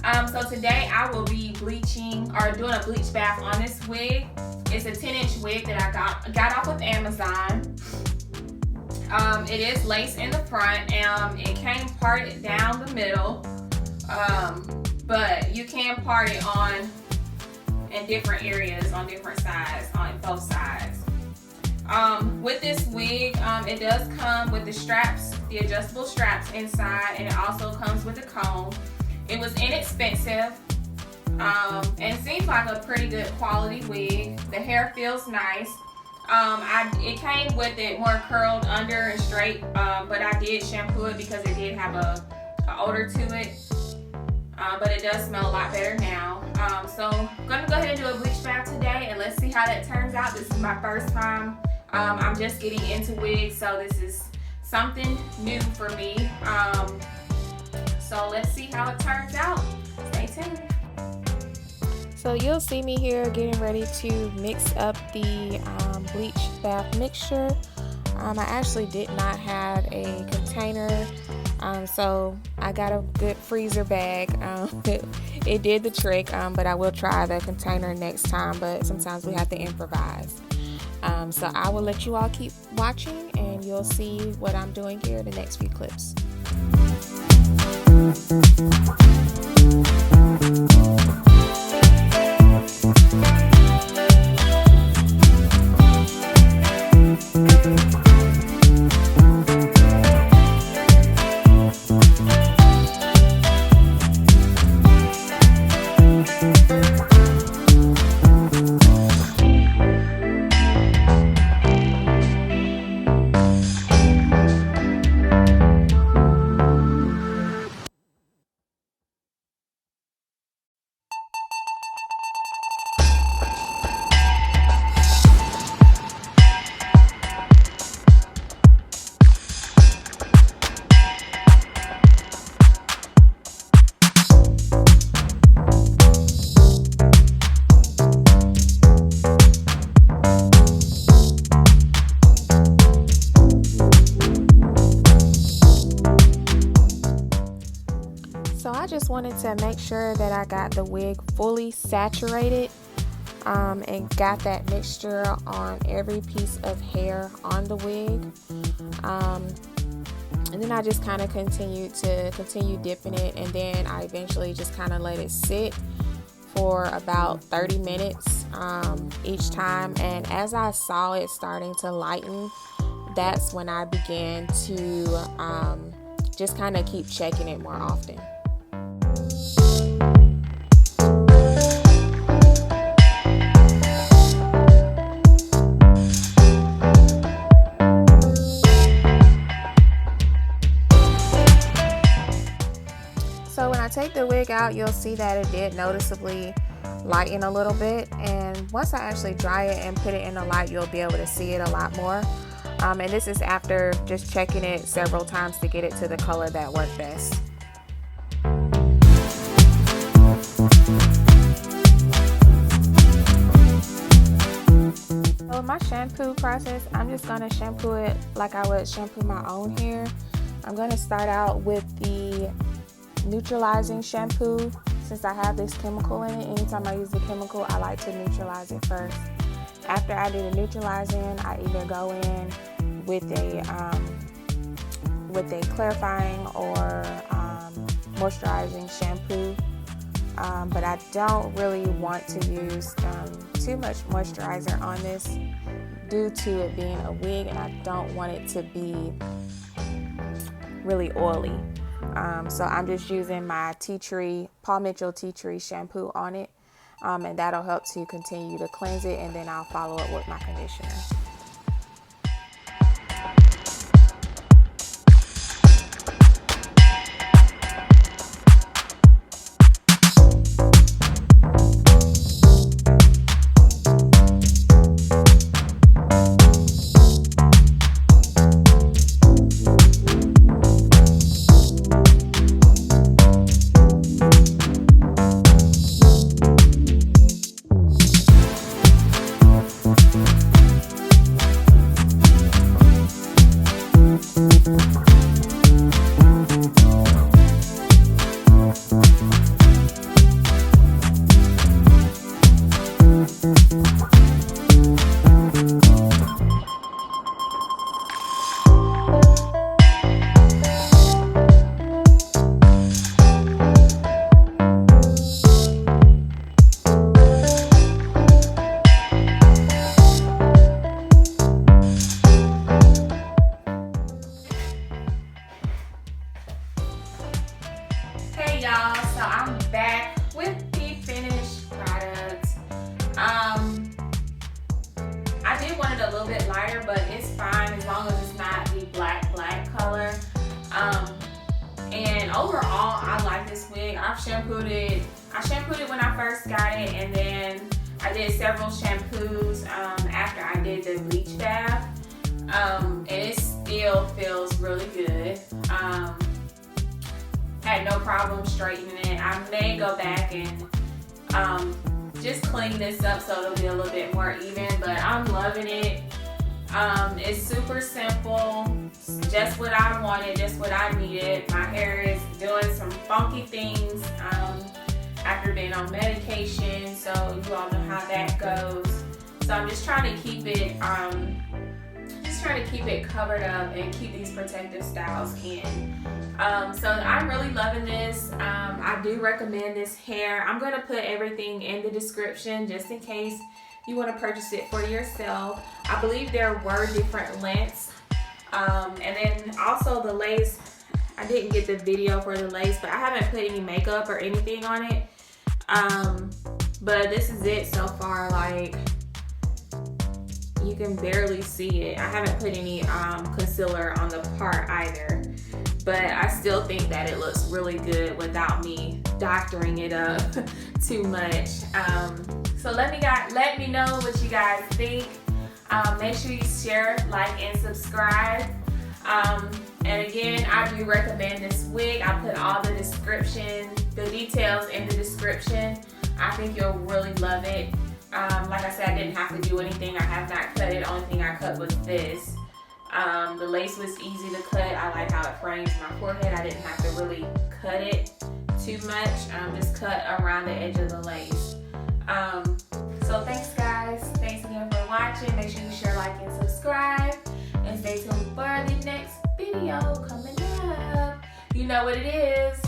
So today I will be bleaching or doing a bleach bath on this wig. It's a 10-inch wig that I got off of Amazon. It is lace in the front. It came parted down the middle, but you can part it on in different areas, on different sides, on both sides. With this wig, it does come with the straps, the adjustable straps inside, and it also comes with a comb. It was inexpensive, and it seems like a pretty good quality wig. The hair feels nice. It came with it more curled under and straight, but I did shampoo it because it did have a odor to it. But it does smell a lot better now. So I'm gonna go ahead and do a bleach bath today, and let's see how that turns out. This is my first time. I'm just getting into wigs, so this is something new for me. So let's see how it turns out. Stay tuned. So you'll see me here getting ready to mix up the bleach bath mixture. I actually did not have a container, so I got a good freezer bag. It did the trick, but I will try the container next time, but sometimes we have to improvise. So I will let you all keep watching, and you'll see what I'm doing here in the next few clips. So I just wanted to make sure that I got the wig fully saturated and got that mixture on every piece of hair on the wig. And then I just kind of continue dipping it, and then I eventually just kind of let it sit for about 30 minutes each time. And as I saw it starting to lighten, that's when I began to just kind of keep checking it more often. So when I take the wig out, you'll see that it did noticeably lighten a little bit, and once I actually dry it and put it in the light, you'll be able to see it a lot more. And this is after just checking it several times to get it to the color that worked best. So my shampoo process, I'm just going to shampoo it like I would shampoo my own hair. I'm going to start out with the neutralizing shampoo. Since I have this chemical in it, anytime I use the chemical, I like to neutralize it first. After I do the neutralizing, I either go in with a clarifying or moisturizing shampoo, but I don't really want to use too much moisturizer on this due to it being a wig, and I don't want it to be really oily. So I'm just using my Paul Mitchell Tea Tree shampoo on it, and that'll help to continue to cleanse it, and then I'll follow up with my conditioner. shampooed it when I first got it, and then I did several shampoos after I did the bleach bath, and it still feels really good. Had no problem straightening it. I may go back and just clean this up so it'll be a little bit more even, but I'm loving it. It's super simple, just what I wanted, just what I needed. My hair is doing some funky things after being on medication, so you all know how that goes. So I'm just trying to keep it covered up and keep these protective styles in. So I'm really loving this. I do recommend this hair. I'm going to put everything in the description just in case you want to purchase it for yourself. I believe there were different lengths. And then also the lace, I didn't get the video for the lace, but I haven't put any makeup or anything on it. But this is it so far. Like, you can barely see it. I haven't put any concealer on the part either, but I still think that it looks really good without me doctoring it up too much. So let me know what you guys think. Make sure you share, like, and subscribe. And again, I do recommend this wig. I put all the details in the description. I think you'll really love it. Like I said, I didn't have to do anything. I have not cut it. The only thing I cut was this. The lace was easy to cut. I like how it frames my forehead. I didn't have to really cut it too much. Just cut around the edge of the lace. So thanks guys. Thanks again for watching. Make sure you share, like, and subscribe. And stay tuned for the next video coming up. You know what it is.